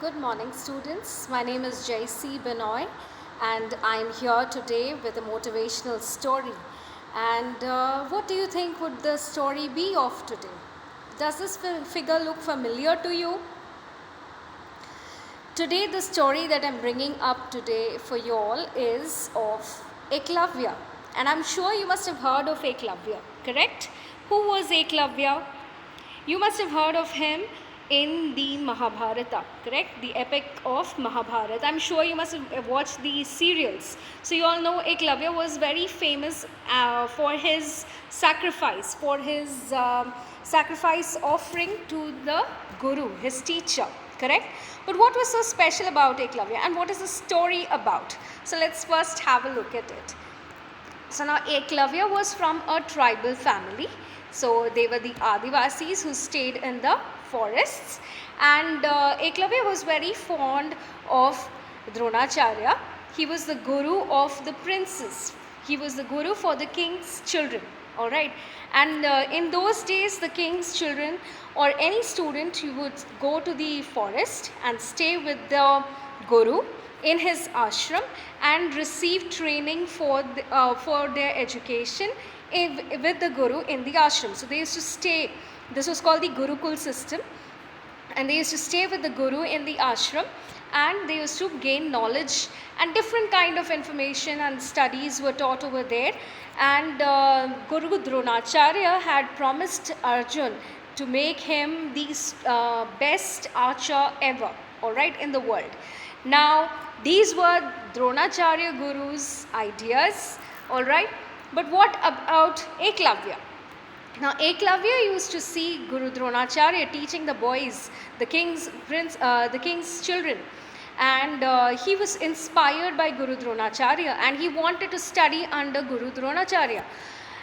Good morning, students. My name is J.C. Benoy, and I'm here today with a motivational story. And what do you think would the story be of today? Does this figure look familiar to you? Today, the story that I'm bringing up today for you all is of Eklavya. And I'm sure you must have heard of Eklavya, correct? Who was Eklavya? You must have heard of him in the Mahabharata, correct? The epic of Mahabharata. I'm sure you must have watched the serials. So you all know Eklavya was very famous for his sacrifice, sacrifice offering to the Guru, his teacher, correct? But what was so special about Eklavya and what is the story about? So let's first have a look at it. So now Eklavya was from a tribal family. So they were the Adivasis who stayed in the forests, and Eklavya was very fond of Dronacharya. He was the guru of the princes. He was the guru for the king's children. All right, and in those days the king's children or any student, you would go to the forest and stay with the guru in his ashram and receive training for their education with the guru in the ashram. So they used to stay, this was called the Gurukul system, and they used to stay with the guru in the ashram, and they used to gain knowledge, and different kind of information and studies were taught over there. And Guru Dronacharya had promised Arjun to make him the best archer ever, all right, in the world. Now these were Dronacharya Guru's ideas, all right. But what about Eklavya? Now Eklavya used to see Guru Dronacharya teaching the boys, the king's children, and he was inspired by Guru Dronacharya, and he wanted to study under Guru Dronacharya.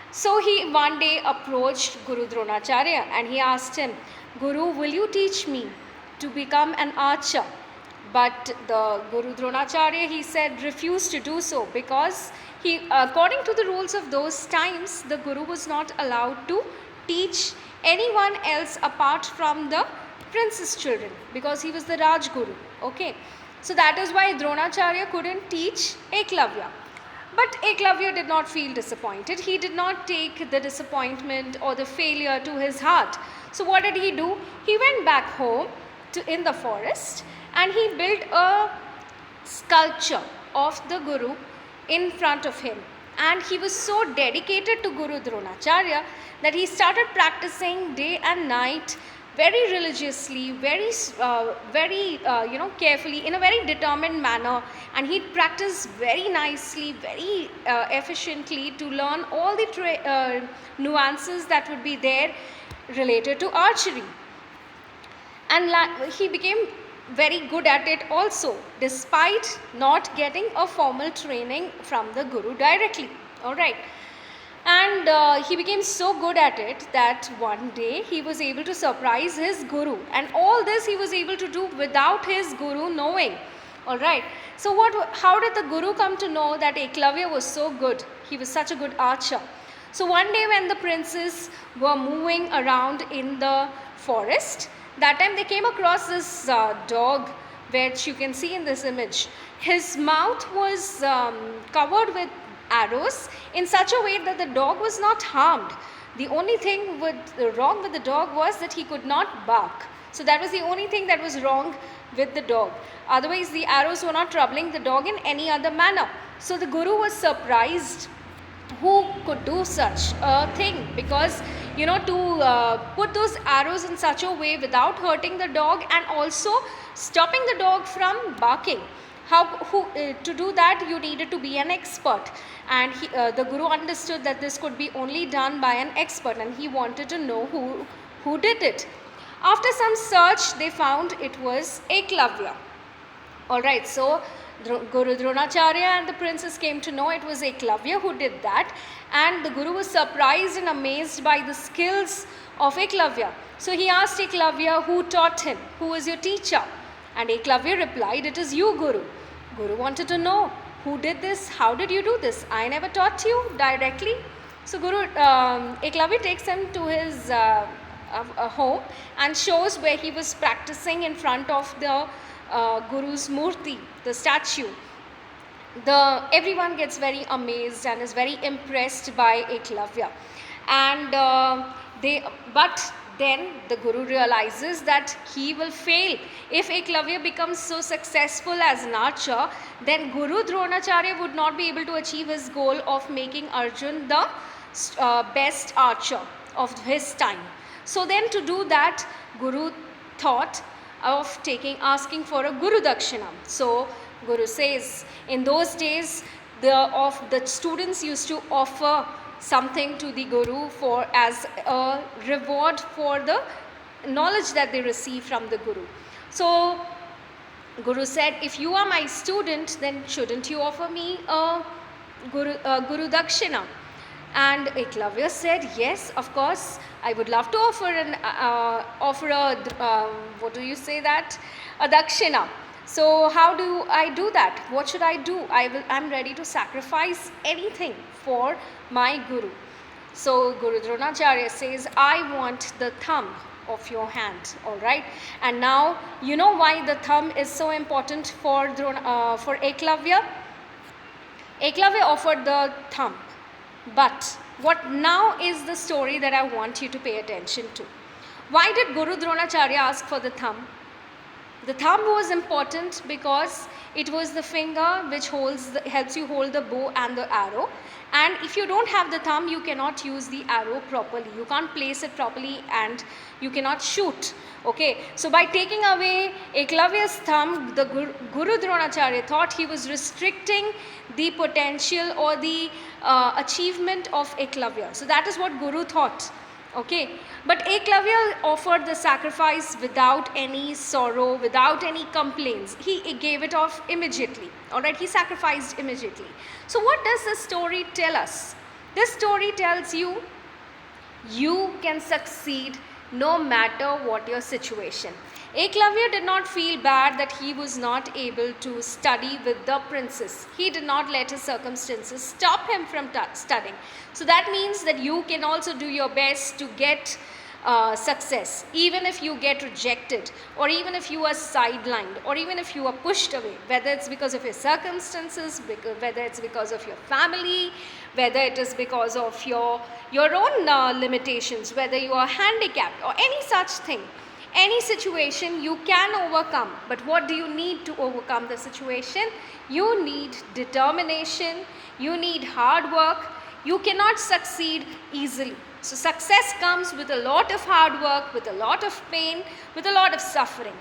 So he one day approached Guru Dronacharya and he asked him, "Guru, will you teach me to become an archer?" But the Guru Dronacharya, he said, refused to do so, because he, according to the rules of those times, the Guru was not allowed to teach anyone else apart from the prince's children, because he was the Raj Guru. Okay, so that is why Dronacharya couldn't teach Eklavya. But Eklavya did not feel disappointed. He did not take the disappointment or the failure to his heart. So what did he do? He went back home in the forest, and he built a sculpture of the Guru in front of him. And he was so dedicated to Guru Dronacharya that he started practicing day and night very religiously, very carefully, in a very determined manner. And he practiced very nicely, very efficiently, to learn all the nuances that would be there related to archery. And he became very good at it also, despite not getting a formal training from the Guru directly. All right. And he became so good at it that one day he was able to surprise his Guru, and all this he was able to do without his Guru knowing. All right. So how did the Guru come to know that Eklavya was so good? He was such a good archer. So one day when the princes were moving around in the forest, that time they came across this dog, which you can see in this image. His mouth was covered with arrows in such a way that the dog was not harmed. The only thing wrong with the dog was that he could not bark. So that was the only thing that was wrong with the dog. Otherwise, the arrows were not troubling the dog in any other manner. So the Guru was surprised who could do such a thing, because to put those arrows in such a way without hurting the dog and also stopping the dog from barking, to do that you needed to be an expert. And the Guru understood that this could be only done by an expert, and he wanted to know who did it. After some search, they found it was Eklavya. All right, so Guru Dronacharya and the princes came to know it was Eklavya who did that, and the Guru was surprised and amazed by the skills of Eklavya. So he asked Eklavya who taught him, who was your teacher? And Eklavya replied, "It is you, Guru." Guru wanted to know, who did this? How did you do this? I never taught you directly. So Eklavya takes him to his home and shows where he was practicing in front of the Guru's murti, the statue, everyone gets very amazed and is very impressed by Eklavya. And but then the Guru realizes that he will fail. If Eklavya becomes so successful as an archer, then Guru Dronacharya would not be able to achieve his goal of making Arjun the best archer of his time. So then to do that, Guru thought of asking for a Guru Dakshina. So Guru says, in those days, the students used to offer something to the Guru for as a reward for the knowledge that they receive from the Guru. So Guru said, if you are my student, then shouldn't you offer me a Guru Dakshina? And Eklavya said, yes, of course, I would love to offer what do you say that? A Dakshina. So how do I do that? What should I do? I'm ready to sacrifice anything for my Guru. So Guru Dronacharya says, I want the thumb of your hand, all right? And now, you know why the thumb is so important for Eklavya? Eklavya offered the thumb. But what now is the story that I want you to pay attention to. Why did Guru Dronacharya ask for the thumb? The thumb was important because it was the finger which helps you hold the bow and the arrow. And if you don't have the thumb, you cannot use the arrow properly. You can't place it properly and you cannot shoot. Okay, so by taking away Eklavya's thumb, the Guru Dronacharya thought he was restricting the potential or the achievement of Eklavya. So that is what Guru thought. Okay, but Eklavya offered the sacrifice without any sorrow, without any complaints. He gave it off immediately. All right, he sacrificed immediately. So what does this story tell us? This story tells you can succeed no matter what your situation. Eklavya did not feel bad that he was not able to study with the princess. He did not let his circumstances stop him from studying. So that means that you can also do your best to get success, even if you get rejected, or even if you are sidelined, or even if you are pushed away, whether it's because of your circumstances, whether it's because of your family, whether it is because of your own limitations, whether you are handicapped or any such thing. Any situation you can overcome, but what do you need to overcome the situation? You need determination, you need hard work. You cannot succeed easily. So success comes with a lot of hard work, with a lot of pain, with a lot of suffering.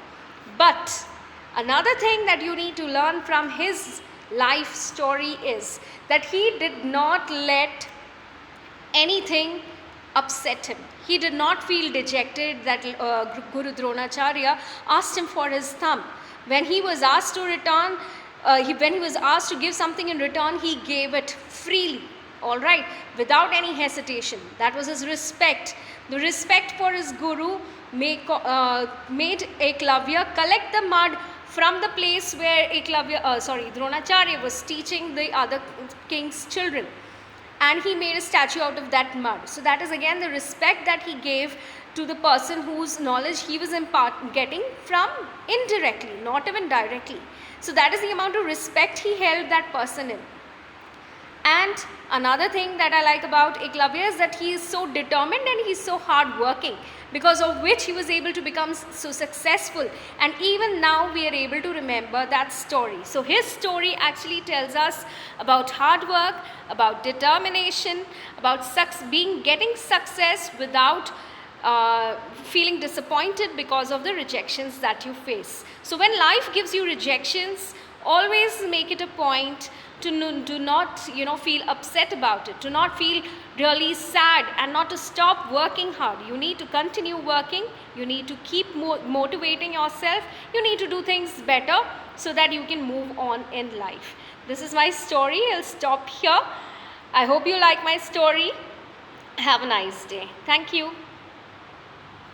But another thing that you need to learn from his life story is that he did not let anything upset him. He did not feel dejected that Guru Dronacharya asked him for his thumb. When he was asked to return, when he was asked to give something in return, he gave it freely, all right, without any hesitation. That was his respect. The respect for his Guru made Eklavya collect the mud from the place where Dronacharya was teaching the other king's children. And he made a statue out of that mud. So that is again the respect that he gave to the person whose knowledge he was getting from indirectly, not even directly. So that is the amount of respect he held that person in. And another thing that I like about Eklavya is that he is so determined and he is so hardworking, because of which he was able to become so successful. And even now we are able to remember that story. So his story actually tells us about hard work, about determination, about getting success without feeling disappointed because of the rejections that you face. So when life gives you rejections, always make it a point to not feel upset about it, to not feel really sad, and not to stop working hard. You need to continue working. You need to keep motivating yourself. You need to do things better so that you can move on in life. This is my story. I'll stop here. I hope you like my story. Have a nice day. Thank you.